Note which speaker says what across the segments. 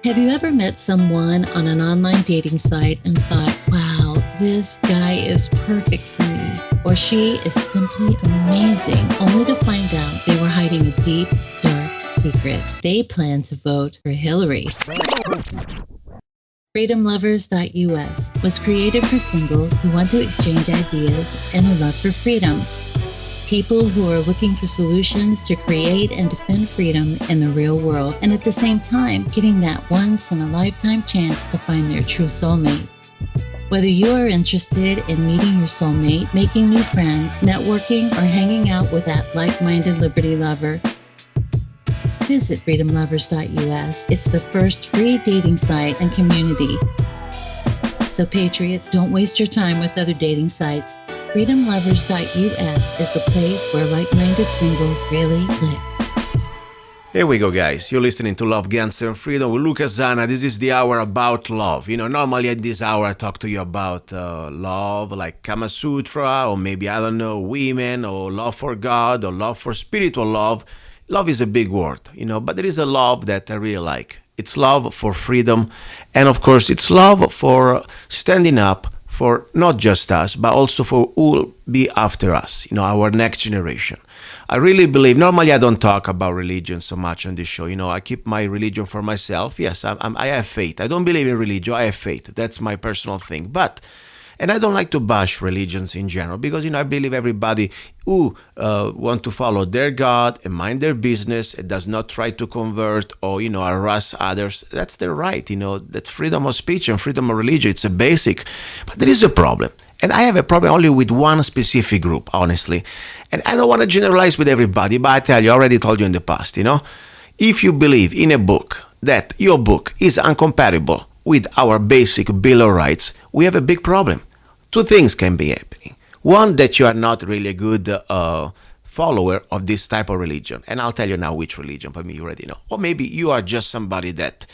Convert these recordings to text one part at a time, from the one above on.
Speaker 1: Have you ever met someone on an online dating site and thought, wow, this guy is perfect for me, or she is simply amazing, only to find out they were hiding a deep, dark secret? They plan to vote for Hillary. FreedomLovers.us was created for singles who want to exchange ideas and a love for freedom. People who are looking for solutions to create and defend freedom in the real world, and at the same time, getting that once-in-a-lifetime chance to find their true soulmate. Whether you are interested in meeting your soulmate, making new friends, networking, or hanging out with that like-minded liberty lover, visit FreedomLovers.us. It's the first free dating site and community. So patriots, don't waste your time with other dating sites. FreedomLovers.us is the place where like-minded singles really click.
Speaker 2: Here we go, guys. You're listening to Love, Guns, and Freedom with Luca Zanna. This is the hour about love. Normally at this hour I talk to you about love, like Kama Sutra, or maybe, I don't know, women, or love for God, or love for spiritual love. Love is a big word, but there is a love that I really like. It's love for freedom, and of course, it's love for standing up for not just us, but also for who will be after us, our next generation. I really believe, normally I don't talk about religion so much on this show. I keep my religion for myself. Yes, I have faith. I don't believe in religion. I have faith. That's my personal thing. And I don't like to bash religions in general because, I believe everybody who want to follow their God and mind their business and does not try to convert or, harass others, that's their right. That's freedom of speech and freedom of religion. It's a basic. But there is a problem. And I have a problem only with one specific group, honestly. And I don't want to generalize with everybody, but I tell you, I already told you in the past, if you believe in a book that your book is incompatible with our basic Bill of Rights, we have a big problem. Two things can be happening. One, that you are not really a good follower of this type of religion. And I'll tell you now which religion, for me, you already know. Or maybe you are just somebody that,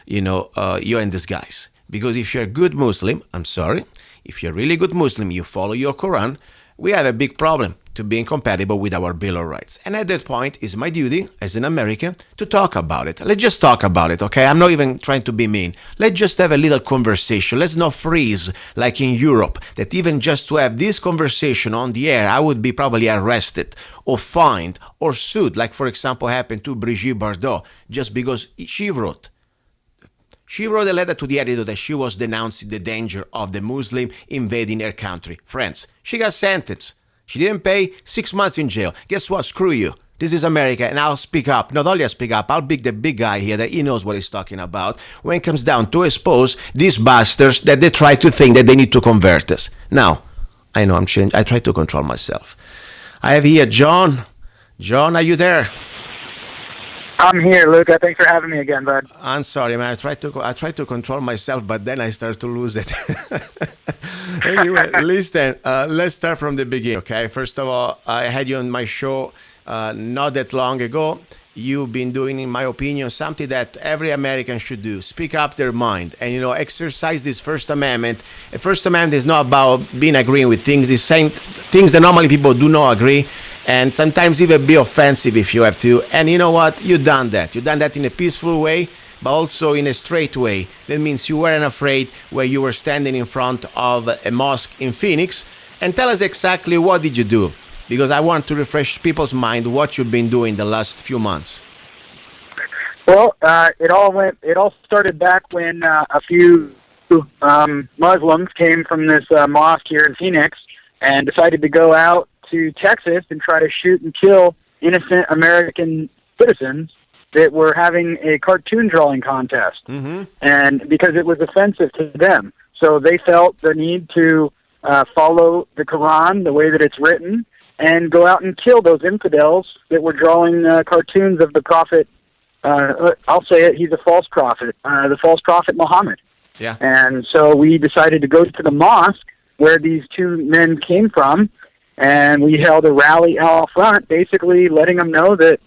Speaker 2: you're in disguise. Because if you're a good Muslim, I'm sorry, if you're a really good Muslim, you follow your Quran, we have a big problem to be incompatible with our Bill of Rights. And at that point, it's my duty as an American to talk about it. Let's just talk about it, okay? I'm not even trying to be mean. Let's just have a little conversation. Let's not freeze like in Europe, that even just to have this conversation on the air, I would be probably arrested or fined or sued, like, for example, happened to Brigitte Bardot, just because she wrote a letter to the editor that she was denouncing the danger of the Muslim invading her country. Friends, she got sentenced. She didn't pay 6 months in jail. Guess what? Screw you. This is America, and I'll speak up. Not only I'll speak up, I'll be the big guy here that he knows what he's talking about when it comes down to expose these bastards that they try to think that they need to convert us. Now, I know I'm changing. I try to control myself. I have here John. John, are you there?
Speaker 3: I'm here, Luca. Thanks for having me again, bud.
Speaker 2: I'm sorry, man. I try to control myself, but then I start to lose it. Anyway, listen. Let's start from the beginning, okay? First of all, I had you on my show not that long ago. You've been doing, in my opinion, something that every American should do: speak up their mind and exercise this First Amendment. The First Amendment is not about being agreeing with things; it's saying things that normally people do not agree. And sometimes even be offensive if you have to. And you know what? You've done that. You've done that in a peaceful way, but also in a straight way. That means you weren't afraid where you were standing in front of a mosque in Phoenix. And tell us exactly what did you do? Because I want to refresh people's mind what you've been doing the last few months.
Speaker 3: Well, it all started back when a few Muslims came from this mosque here in Phoenix and decided to go out to Texas and try to shoot and kill innocent American citizens that were having a cartoon drawing contest. Mm-hmm. And because it was offensive to them. So they felt the need to follow the Quran the way that it's written and go out and kill those infidels that were drawing cartoons of the prophet. I'll say it, he's a false prophet, the false prophet Muhammad.
Speaker 2: Yeah.
Speaker 3: And so we decided to go to the mosque where these two men came from, and we held a rally out front, basically letting them know that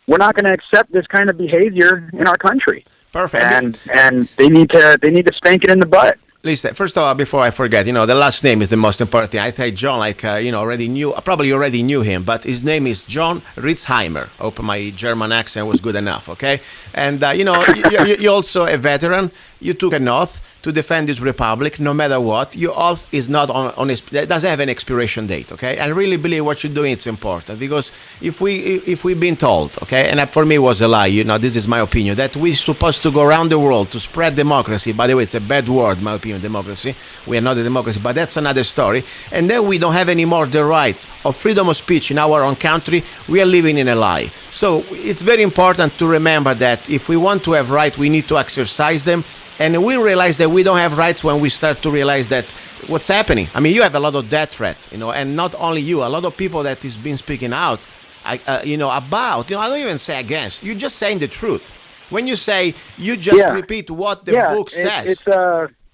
Speaker 3: we're not going to accept this kind of behavior in our country.
Speaker 2: Perfect.
Speaker 3: And they need to spank it in the butt.
Speaker 2: Listen, first of all, before I forget, the last name is the most important thing. I say John, like, probably already knew him, but his name is Jon Ritzheimer. Hope my German accent was good enough, okay? And, you're also a veteran. You took an oath to defend this republic no matter what. Your oath is not it doesn't have an expiration date, okay? I really believe what you're doing is important, because if we've been told, okay, and for me it was a lie, this is my opinion, that we're supposed to go around the world to spread democracy. By the way, it's a bad word, my opinion, democracy. We are not a democracy, but that's another story. And then we don't have anymore the rights of freedom of speech in our own country. We are living in a lie. So it's very important to remember that if we want to have rights, we need to exercise them. And we realize that we don't have rights when we start to realize that what's happening. I mean, you have a lot of death threats, and not only you, a lot of people that has been speaking out, about, I don't even say against, you're just saying the truth. When you say, you just repeat what the book says.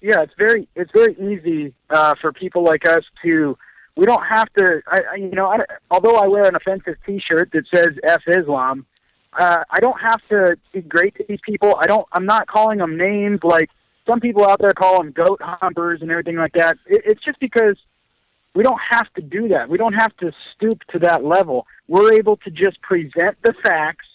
Speaker 3: It's very easy for people like us to. We don't have to. Although I wear an offensive T-shirt that says "F Islam," I don't have to be great to these people. I'm not calling them names like some people out there call them goat humpers and everything like that. It's just because we don't have to do that. We don't have to stoop to that level. We're able to just present the facts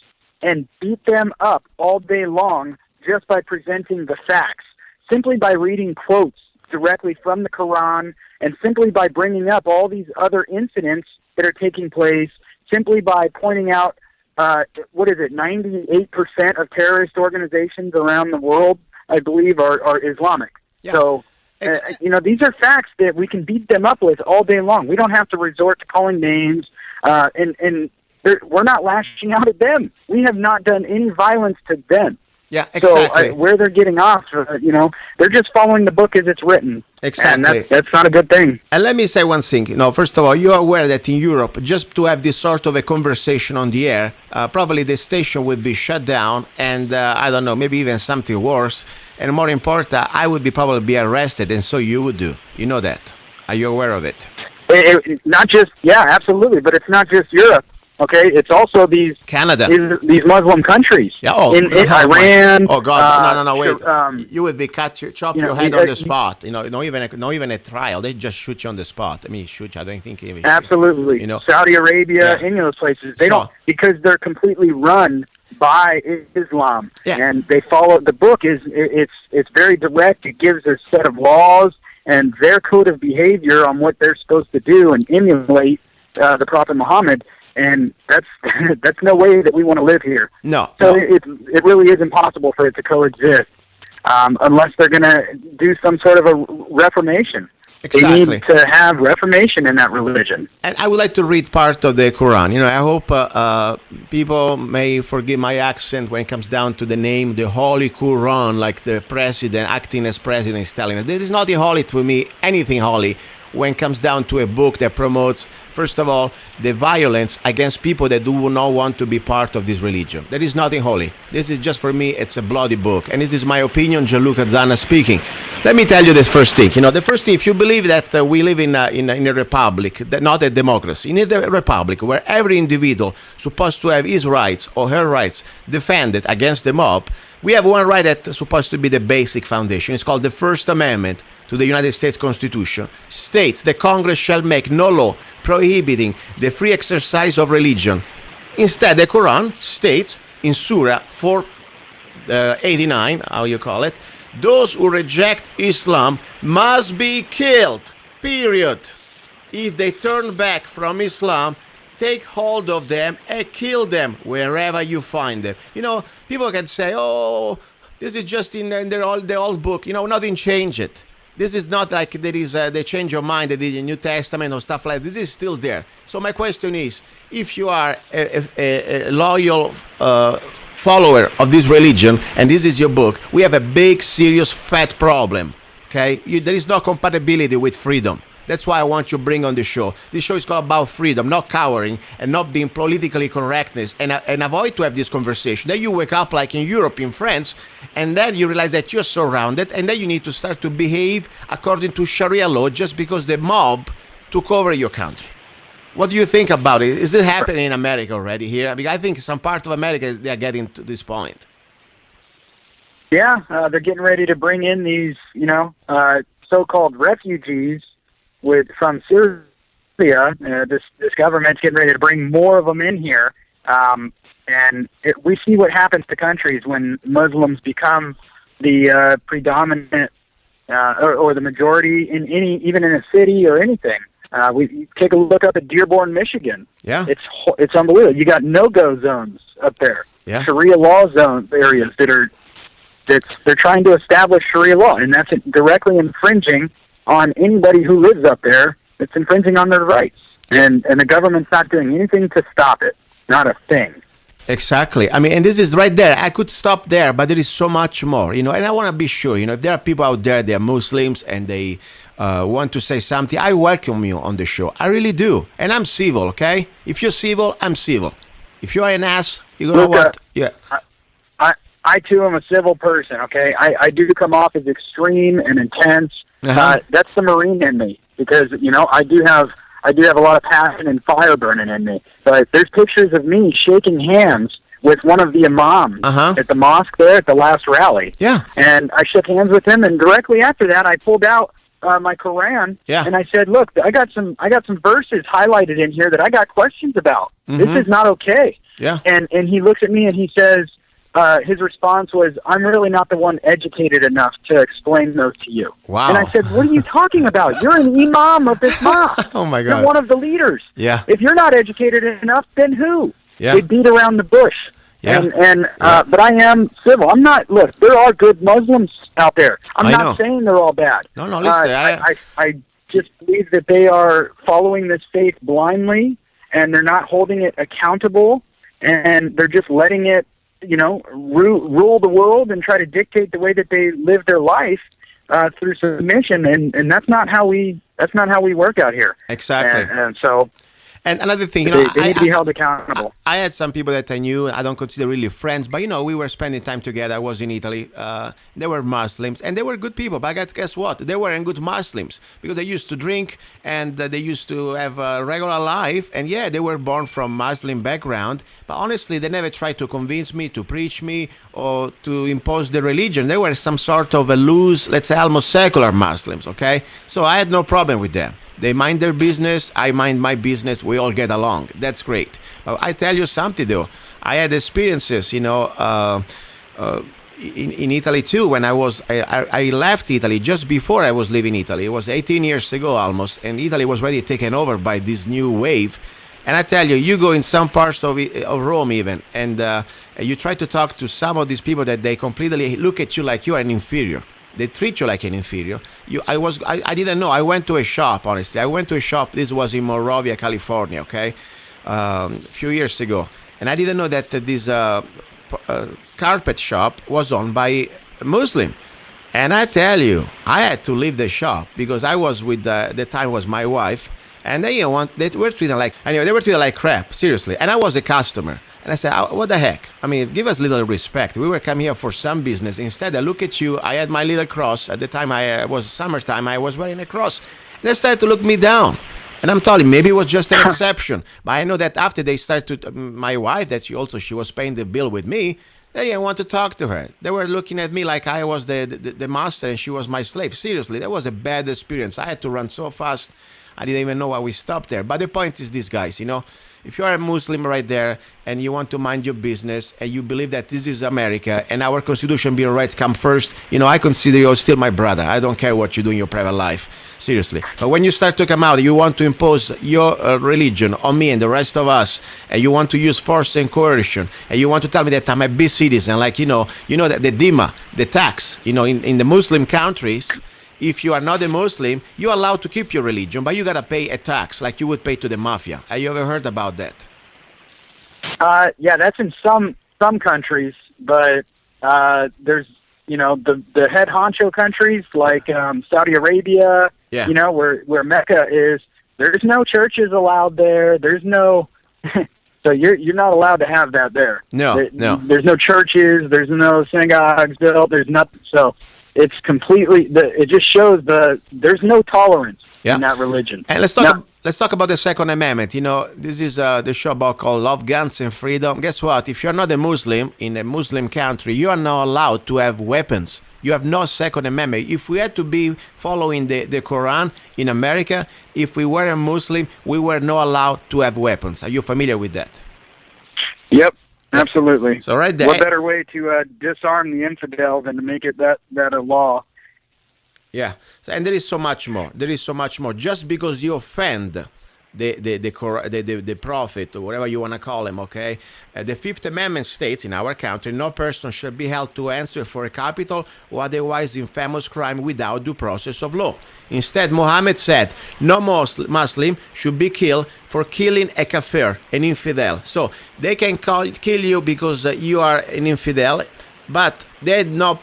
Speaker 3: and beat them up all day long just by presenting the facts, simply by reading quotes directly from the Quran, and simply by bringing up all these other incidents that are taking place, simply by pointing out, 98% of terrorist organizations around the world, I believe, are Islamic. Yeah. So, these are facts that we can beat them up with all day long. We don't have to resort to calling names, and we're not lashing out at them. We have not done any violence to them.
Speaker 2: Yeah, exactly.
Speaker 3: So where they're getting off, they're just following the book as it's written.
Speaker 2: Exactly.
Speaker 3: And that's not a good thing.
Speaker 2: And let me say one thing. First of all, you are aware that in Europe, just to have this sort of a conversation on the air, probably the station would be shut down, and I don't know, maybe even something worse. And more important, I would probably be arrested, and so you would do. You know that. Are you aware of it?
Speaker 3: Absolutely. But it's not just Europe. Okay, it's also these these Muslim countries.
Speaker 2: Yeah,
Speaker 3: in Iran.
Speaker 2: Oh God, no, wait! You would be chop your head on the spot. Not even a trial. They just shoot you on the spot. I mean, shoot you. I don't think even.
Speaker 3: Absolutely. Saudi Arabia, any of those places, they don't, because they're completely run by Islam, and they follow the book. It's very direct. It gives a set of laws and their code of behavior on what they're supposed to do and emulate the Prophet Muhammad. And that's no way that we want to live here.
Speaker 2: No.
Speaker 3: So it really is impossible for it to coexist unless they're going to do some sort of a reformation. Exactly. They need to have reformation in that religion.
Speaker 2: And I would like to read part of the Quran. I hope people may forgive my accent when it comes down to the name, the Holy Quran, like the president, acting as president, is telling us. This is not holy to me, anything holy, when it comes down to a book that promotes, first of all, the violence against people that do not want to be part of this religion. There is nothing holy. This is just, for me, it's a bloody book. And this is my opinion, Luca Zanna speaking. Let me tell you this first thing. The first thing, if you believe that we live in a republic, not a democracy, in a republic where every individual is supposed to have his rights or her rights defended against the mob, we have one right that's supposed to be the basic foundation. It's called the First Amendment to the United States Constitution. States the Congress shall make no law prohibiting the free exercise of religion. Instead, the Quran states in Surah 489, how you call it, those who reject Islam must be killed, period. If they turn back from Islam, take hold of them and kill them wherever you find them. People can say, oh, this is just in the old book. Nothing changed it. This is not like there is they change your mind, they did the New Testament or stuff like that. This is still there. So my question is, if you are a loyal follower of this religion, and this is your book, we have a big, serious, fat problem. Okay? There is no compatibility with freedom. That's why I want you to bring on the show. This show is called about freedom, not cowering and not being politically correctness, and avoid to have this conversation. Then you wake up like in Europe, in France, and then you realize that you're surrounded, and then you need to start to behave according to Sharia law just because the mob took over your country. What do you think about it? Is it happening in America already here? Because I think some part of America, they are getting to this point.
Speaker 3: Yeah, they're getting ready to bring in these, so-called refugees from Syria. This government's getting ready to bring more of them in here, and we see what happens to countries when Muslims become the predominant or the majority in even in a city or anything. We take a look up at Dearborn, Michigan.
Speaker 2: Yeah,
Speaker 3: it's unbelievable. You got no-go zones up there.
Speaker 2: Yeah.
Speaker 3: Sharia law zone areas they're trying to establish Sharia law, and that's directly infringing on anybody who lives up there. It's infringing on their rights, and the government's not doing anything to stop it. Not a thing.
Speaker 2: Exactly. I mean, and this is right there. I could stop there, but there is so much more, and I want to be sure, if there are people out there, they're Muslims, and they want to say something, I welcome you on the show. I really do. And I'm civil, okay? If you're civil, I'm civil. If you're an ass, you know what? Yeah.
Speaker 3: I too am a civil person, okay? I do come off as extreme and intense. That's the Marine in me, because, I do have a lot of passion and fire burning in me. But there's pictures of me shaking hands with one of the imams at the mosque there at the last rally.
Speaker 2: Yeah.
Speaker 3: And I shook hands with him, and directly after that, I pulled out my Quran, and I said, "Look, I got some verses highlighted in here that I got questions about. This is not okay."
Speaker 2: Yeah.
Speaker 3: And he looks at me and he says, his response was, "I'm really not the one educated enough to explain those to you."
Speaker 2: Wow.
Speaker 3: And I said, "What are you talking about? You're an imam of this mosque.
Speaker 2: Oh my God.
Speaker 3: You're one of the leaders.
Speaker 2: Yeah.
Speaker 3: If you're not educated enough, then who?"
Speaker 2: Yeah.
Speaker 3: They beat around the bush.
Speaker 2: Yeah.
Speaker 3: But I am civil. I'm not. Look, there are good Muslims out there. I'm not
Speaker 2: know.
Speaker 3: saying they're all bad.
Speaker 2: No, listen.
Speaker 3: I just believe that they are following this faith blindly, and they're not holding it accountable, and they're just letting it, rule the world and try to dictate the way that they live their life through submission, and that's not how we work out here.
Speaker 2: Exactly.
Speaker 3: And so.
Speaker 2: And another thing,
Speaker 3: they need to be held accountable.
Speaker 2: I had some people that I knew, I don't consider really friends, but we were spending time together. I was in Italy. They were Muslims, and they were good people. But guess what? They weren't good Muslims, because they used to drink, and they used to have a regular life. And yeah, they were born from Muslim background, but honestly, they never tried to convince me, to preach me, or to impose the religion. They were some sort of a loose, let's say almost secular Muslims, okay? So I had no problem with them. They mind their business, I mind my business, we all get along. That's great. But I tell you something though, I had experiences, in Italy too, when I left Italy just before I was leaving Italy. It was 18 years ago almost, and Italy was already taken over by this new wave. And I tell you, you go in some parts of Rome even, and you try to talk to some of these people that they completely look at you like you are an inferior. They treat you like an inferior. I didn't know. I went to a shop, honestly. I went to a shop. This was in Monrovia, California, okay? A few years ago. And I didn't know that this carpet shop was owned by a Muslim. And I tell you, I had to leave the shop because I was with, the time was my wife. And they were treated like crap, seriously. And I was a customer. And I said, what the heck? I mean, give us a little respect. We were coming here for some business. Instead, I look at you. I had my little cross. At the time, it was summertime. I was wearing a cross. And they started to look me down. And I'm telling you, maybe it was just an exception. But I know that after they started to, my wife, she was paying the bill with me. They didn't want to talk to her. They were looking at me like I was the master and she was my slave. Seriously, that was a bad experience. I had to run so fast. I didn't even know why we stopped there. But the point is this, guys, if you are a Muslim right there and you want to mind your business and you believe that this is America and our Constitution, Bill of Rights come first, I consider you still my brother. I don't care what you do in your private life, seriously. But when you start to come out, you want to impose your religion on me and the rest of us, and you want to use force and coercion, and you want to tell me that I'm a big citizen, like, that the DIMA, the tax, in the Muslim countries, if you are not a Muslim, you're allowed to keep your religion, but you got to pay a tax like you would pay to the mafia. Have you ever heard about that?
Speaker 3: Yeah, that's in some countries, but there's, the head honcho countries like Saudi Arabia, where Mecca is, there's no churches allowed there. There's no, so you're not allowed to have that there.
Speaker 2: No.
Speaker 3: There's no churches. There's no synagogues built. There's nothing. So it's completely. It just shows there's no tolerance in that religion.
Speaker 2: And let's let's talk about the Second Amendment. This is the show about called Love, Guns, and Freedom. Guess what? If you're not a Muslim in a Muslim country, you are not allowed to have weapons. You have no Second Amendment. If we had to be following the Quran in America, if we were a Muslim, we were not allowed to have weapons. Are you familiar with that?
Speaker 3: Yep, absolutely.
Speaker 2: So right there.
Speaker 3: What better way to disarm the infidel than to make it that a law?
Speaker 2: Yeah, and there is so much more. There is so much more. Just because you offend the prophet or whatever you want to call him, okay? The Fifth Amendment states in our country, no person shall be held to answer for a capital or otherwise infamous crime without due process of law. Instead, Muhammad said, no Muslim should be killed for killing a kafir, an infidel. So they can kill you because you are an infidel, but they had no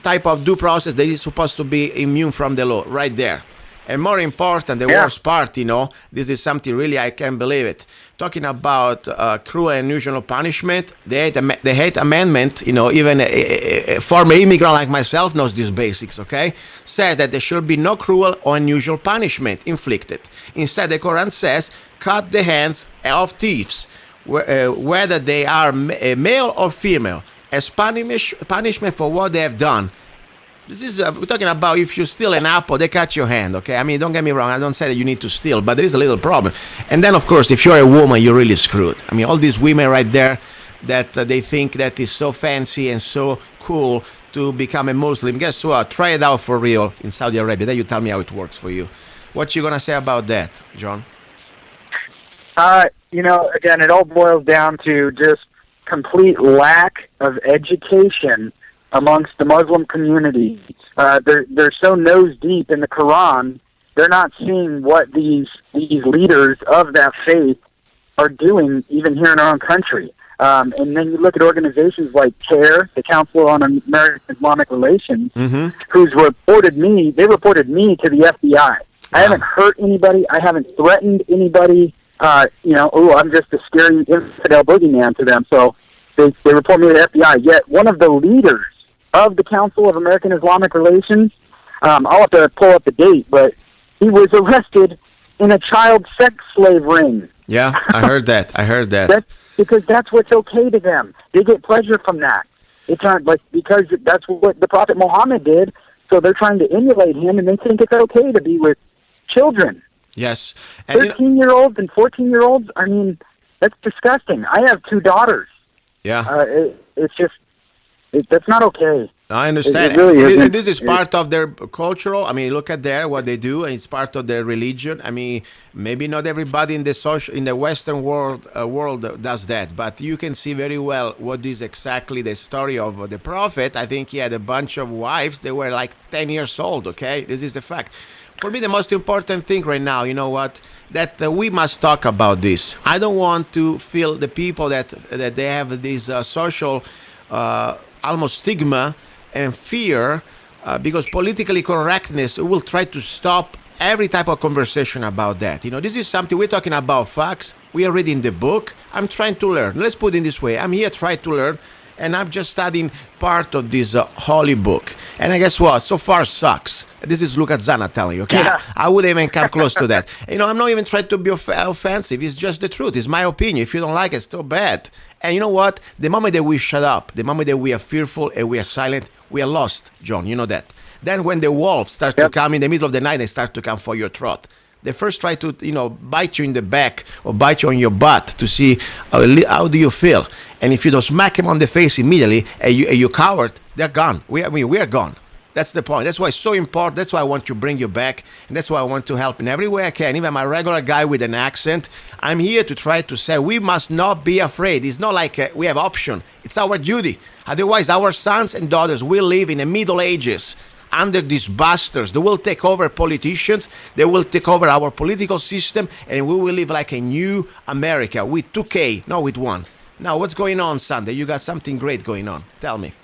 Speaker 2: type of due process that is supposed to be immune from the law right there. And more important, the worst part, this is something really I can't believe it. Talking about cruel and unusual punishment, the hate amendment, even a former immigrant like myself knows these basics, okay? Says that there should be no cruel or unusual punishment inflicted. Instead, the Quran says, cut the hands of thieves, whether they are male or female, as punishment for what they have done. This is, we're talking about if you steal an apple, they cut your hand, okay? I mean, don't get me wrong, I don't say that you need to steal, but there is a little problem. And then, of course, if you're a woman, you're really screwed. I mean, all these women right there that they think that is so fancy and so cool to become a Muslim. Guess what? Try it out for real in Saudi Arabia. Then you tell me how it works for you. What you going to say about that, John?
Speaker 3: Again, it all boils down to just complete lack of education amongst the Muslim community. They're so nose deep in the Quran, they're not seeing what these leaders of that faith are doing even here in our own country. And then you look at organizations like CARE, the Council on American Islamic Relations, who's reported me to the FBI. I haven't hurt anybody. I haven't threatened anybody. I'm just a scary infidel boogeyman to them. So they report me to the FBI. Yet one of the leaders of the Council of American Islamic Relations, I'll have to pull up the date, but he was arrested in a child sex slave ring.
Speaker 2: Yeah, I heard that.
Speaker 3: That's because that's what's okay to them. They get pleasure from that. It's not because that's what the Prophet Muhammad did, so they're trying to emulate him, and they think it's okay to be with children.
Speaker 2: Yes.
Speaker 3: 13-year-olds and 14-year-olds, I mean, that's disgusting. I have 2 daughters.
Speaker 2: Yeah.
Speaker 3: It's just, that's not okay.
Speaker 2: I understand.
Speaker 3: It really isn't.
Speaker 2: This is part of their cultural. I mean, look at what they do, and it's part of their religion. I mean, maybe not everybody in the Western world does that, but you can see very well what is exactly the story of the Prophet. I think he had a bunch of wives. They were like 10 years old. Okay, this is a fact. For me, the most important thing right now, you know what, that we must talk about this. I don't want to feel the people that they have this social almost stigma and fear because politically correctness will try to stop every type of conversation about that. This is something we're talking about facts. We are reading the book. I'm trying to learn. Let's put it this way. I'm here trying to learn, and I'm just studying part of this holy book. And I guess what? So far sucks. This is Luca Zanna telling you, okay?
Speaker 3: Yeah.
Speaker 2: I wouldn't even come close to that. I'm not even trying to be offensive. It's just the truth. It's my opinion. If you don't like it, it's too bad. And you know what? The moment that we shut up, the moment that we are fearful and we are silent, we are lost, John. You know that. Then when the wolves start to come in the middle of the night, they start to come for your throat. They first try to, bite you in the back or bite you on your butt to see how do you feel. And if you don't smack him on the face immediately and you coward, they're gone. We are gone. That's the point. That's why it's so important. That's why I want to bring you back. And that's why I want to help in every way I can. Even I'm a regular guy with an accent. I'm here to try to say we must not be afraid. It's not like we have option. It's our duty. Otherwise, our sons and daughters will live in the Middle Ages under these bastards. They will take over politicians. They will take over our political system. And we will live like a new America with 2K, not with 1. Now, what's going on Sunday? You got something great going on. Tell me.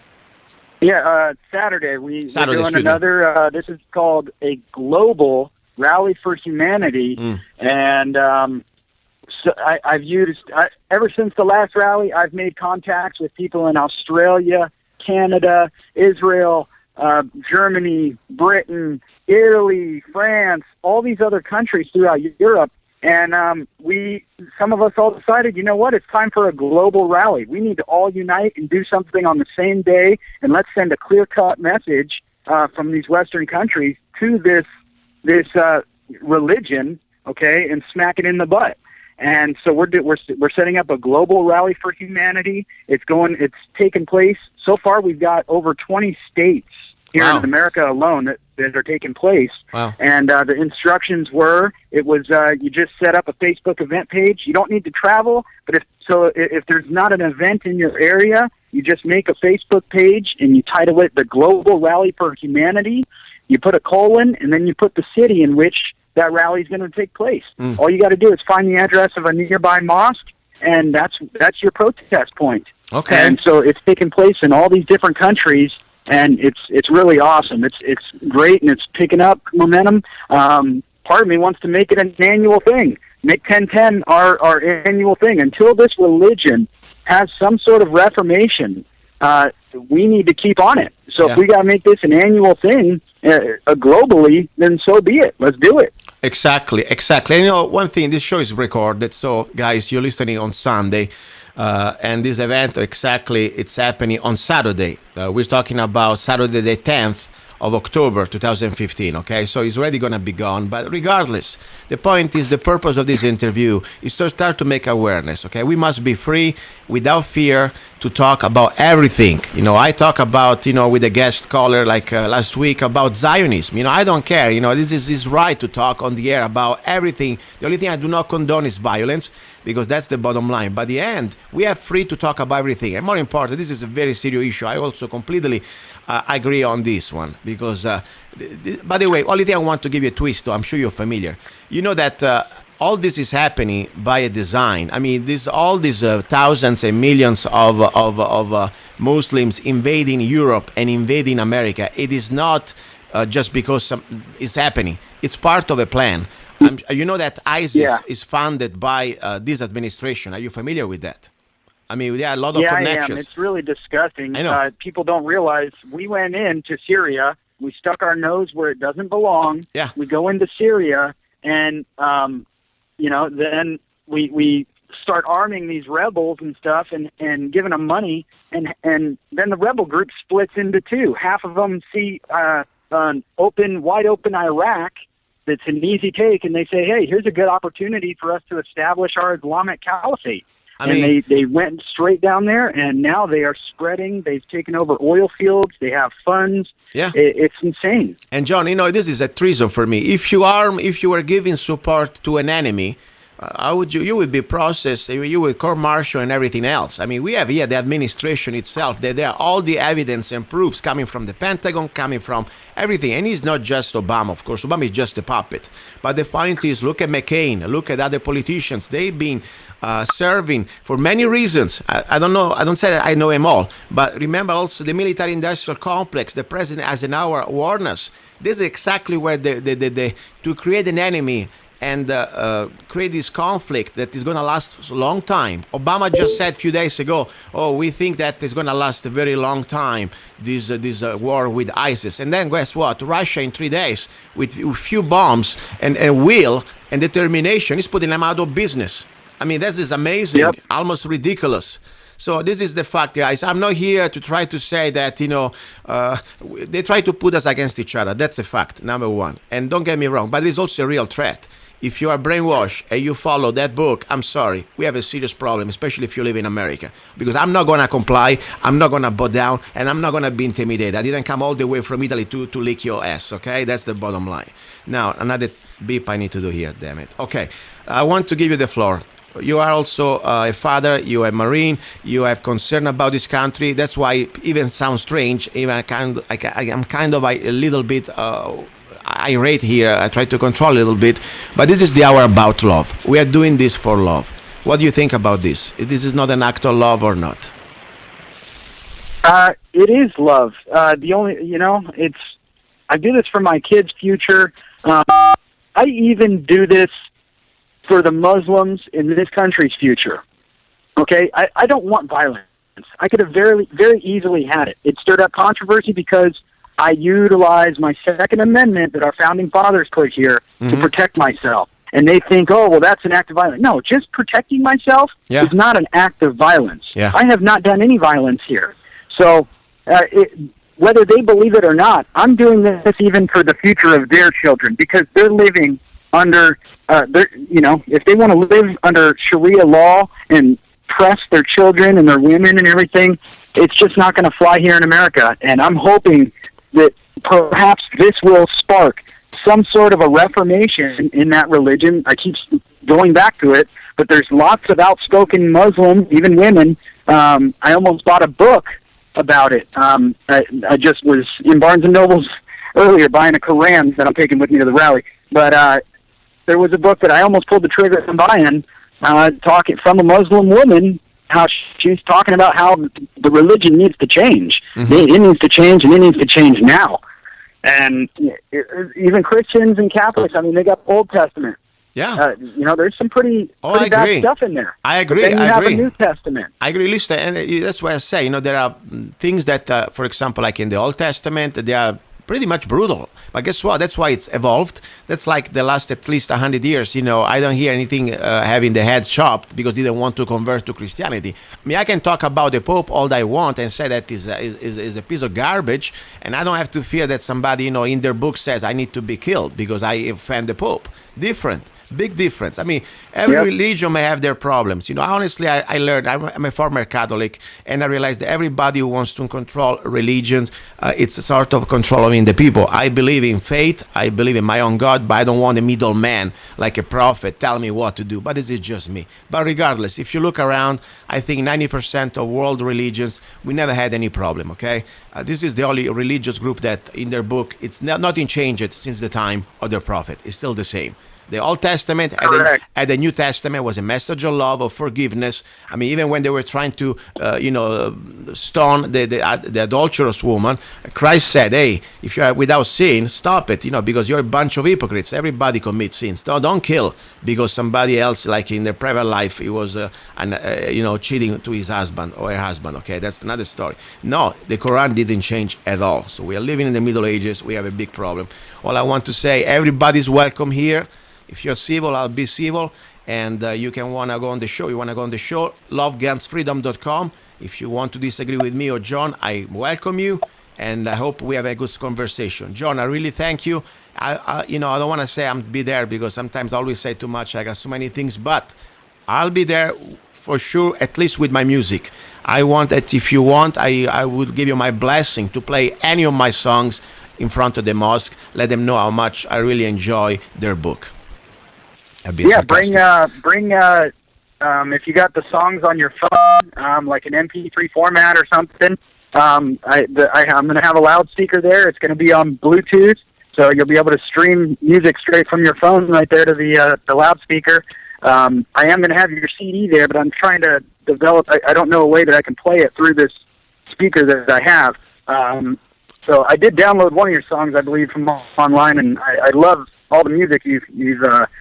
Speaker 3: Yeah, Saturday we're doing another. This is called a global rally for humanity, and so I've used ever since the last rally. I've made contacts with people in Australia, Canada, Israel, Germany, Britain, Italy, France, all these other countries throughout Europe, And some of us all decided, you know what, it's time for a global rally. We need to all unite and do something on the same day, and let's send a clear-cut message from these Western countries to this religion, okay, and smack it in the butt. And so we're setting up a global rally for humanity. It's taken place. So far, we've got over 20 states here in America alone that are taking place.
Speaker 2: Wow.
Speaker 3: And the instructions were, you just set up a Facebook event page. You don't need to travel, but if there's not an event in your area, you just make a Facebook page and you title it the Global Rally for Humanity. You put a colon, and then you put the city in which that rally is going to take place. All you got to do is find the address of a nearby mosque, and that's your protest point.
Speaker 2: Okay.
Speaker 3: And so it's taking place in all these different countries, and it's really awesome. It's great, and it's picking up momentum. Part of me wants to make it an annual thing. Make 1010 our annual thing. Until this religion has some sort of reformation, we need to keep on it. So if we got to make this an annual thing globally, then so be it. Let's do it.
Speaker 2: Exactly. And one thing, this show is recorded, so guys, you're listening on Sunday, and this event it's happening on Saturday. We're talking about Saturday the 10th of October 2015, okay? So it's already going to be gone, but regardless, the point is, the purpose of this interview is to start to make awareness, okay? We must be free, without fear, to talk about everything. I talk about, with a guest caller like last week about Zionism. I don't care. This is his right to talk on the air about everything. The only thing I do not condone is violence, because that's the bottom line. But at the end, we are free to talk about everything. And more important, this is a very serious issue. I also completely agree on this one, because, by the way, only thing I want to give you a twist, I'm sure you're familiar. You know that all this is happening by a design. I mean, all these thousands and millions of Muslims invading Europe and invading America, it is not just because it's happening. It's part of a plan. You know that ISIS is funded by this administration. Are you familiar with that? I mean, there are a lot of connections.
Speaker 3: I am. It's really disgusting.
Speaker 2: I know.
Speaker 3: People don't realize we went into Syria. We stuck our nose where it doesn't belong.
Speaker 2: Yeah.
Speaker 3: We go into Syria, and then we start arming these rebels and stuff, and giving them money, and then the rebel group splits into two. Half of them see an wide open Iraq that's an easy take, and they say, hey, here's a good opportunity for us to establish our Islamic caliphate. They went straight down there, and now they are spreading. They've taken over oil fields. They have funds.
Speaker 2: Yeah,
Speaker 3: it's insane.
Speaker 2: And John, this is a treason for me. If you are giving support to an enemy, you would be processed. You would court-martial and everything else. I mean, we have here the administration itself. There are all the evidence and proofs coming from the Pentagon, coming from everything. And it's not just Obama, of course. Obama is just a puppet. But the point is, look at McCain, look at other politicians. They've been serving for many reasons. I don't know. I don't say that I know them all. But remember also the military-industrial complex. The president Eisenhower warned us. This is exactly where to create an enemy and create this conflict that is going to last a long time. Obama just said a few days ago, we think that it's going to last a very long time, this war with ISIS. And then guess what? Russia in 3 days, with a few bombs and will and determination, is putting them out of business. I mean, this is amazing, almost ridiculous. So this is the fact, guys. I'm not here to try to say that, they try to put us against each other. That's a fact, number one. And don't get me wrong, but it's also a real threat. If you are brainwashed and you follow that book, I'm sorry, we have a serious problem, especially if you live in America. Because I'm not going to comply, I'm not going to bow down, and I'm not going to be intimidated. I didn't come all the way from Italy to lick your ass, okay? That's the bottom line. Now, another beep I need to do here, damn it. Okay, I want to give you the floor. You are also a father, you are a Marine, you have concern about this country. That's why it even sounds strange. Even I'm kind of a little bit irate here. I try to control a little bit. But this is the hour about love. We are doing this for love. What do you think about this? This is not an act of love or not?
Speaker 3: It is love. The only, I do this for my kids' future. I even do this for the Muslims in this country's future. Okay? I don't want violence. I could have very, very easily had it. It stirred up controversy because I utilized my Second Amendment that our founding fathers put here to protect myself. and they think, oh, well, that's an act of violence. No, just protecting myself is not an act of violence.
Speaker 2: Yeah.
Speaker 3: I have not done any violence here. So whether they believe it or not, I'm doing this even for the future of their children, because they're living under, if they want to live under Sharia law and press their children and their women and everything, it's just not going to fly here in America. And I'm hoping that perhaps this will spark some sort of a reformation in that religion. I keep going back to it, but there's lots of outspoken Muslims, even women. I almost bought a book about it. I just was in Barnes & Noble's earlier buying a Quran that I'm taking with me to the rally. But there was a book that I almost pulled the trigger on buying, talking from a Muslim woman, how she's talking about how the religion needs to change.
Speaker 2: Mm-hmm.
Speaker 3: It needs to change, and it needs to change now. And even Christians and Catholics, I mean, they got Old Testament.
Speaker 2: Yeah.
Speaker 3: There's some pretty bad stuff in there.
Speaker 2: I agree.
Speaker 3: But then you have a New Testament.
Speaker 2: I agree. Listen, and that's why I say, there are things that, for example, like in the Old Testament, they are pretty much brutal. But guess what? That's why it's evolved. That's like the last at least 100 years. I don't hear anything having the head chopped because they didn't want to convert to Christianity. I mean, I can talk about the Pope all I want and say that is a piece of garbage, and I don't have to fear that somebody, in their book says I need to be killed because I offend the Pope. Different. Big difference. I mean, every religion may have their problems. Honestly, I learned, I'm a former Catholic, and I realized that everybody who wants to control religions, it's a sort of controlling the people. I believe in faith, I believe in my own God, but I don't want a middleman like a prophet tell me what to do. But this is just me. But regardless, if you look around, I think 90% of world religions, we never had any problem, okay? This is the only religious group that in their book, it's nothing changed since the time of their prophet. It's still the same. The Old Testament and the New Testament was a message of love, of forgiveness. I mean, even when they were trying to, stone the adulterous woman, Christ said, hey, if you are without sin, stop it, because you're a bunch of hypocrites. Everybody commits sins. Don't kill because somebody else, like in their private life, he was, cheating to his husband or her husband. Okay, that's another story. No, the Quran didn't change at all. So we are living in the Middle Ages. We have a big problem. All I want to say, everybody's welcome here. If you're civil, I'll be civil, and you can want to go on the show. You want to go on the show, lovegansfreedom.com. If you want to disagree with me or John, I welcome you, and I hope we have a good conversation. John, I really thank you. I don't want to say I'll be there because sometimes I always say too much. I got so many things, but I'll be there for sure, at least with my music. I want that if you want, I would give you my blessing to play any of my songs in front of the mosque. Let them know how much I really enjoy their book.
Speaker 3: Yeah, bring if you got the songs on your phone, like an MP3 format or something. I'm going to have a loudspeaker there. It's going to be on Bluetooth, so you'll be able to stream music straight from your phone right there to the loudspeaker. I am going to have your CD there, but I'm trying to develop. I don't know a way that I can play it through this speaker that I have. So I did download one of your songs, I believe, from online, and I love all the music you've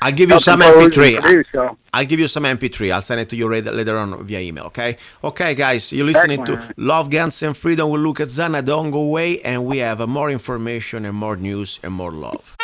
Speaker 2: I'll give you some MP3.
Speaker 3: So.
Speaker 2: I'll give you some MP3. I'll send it to you later on via email, okay? Okay, guys, you're listening to Love, Guns, and Freedom with Luca Zanna. Don't go away, and we have more information and more news and more love.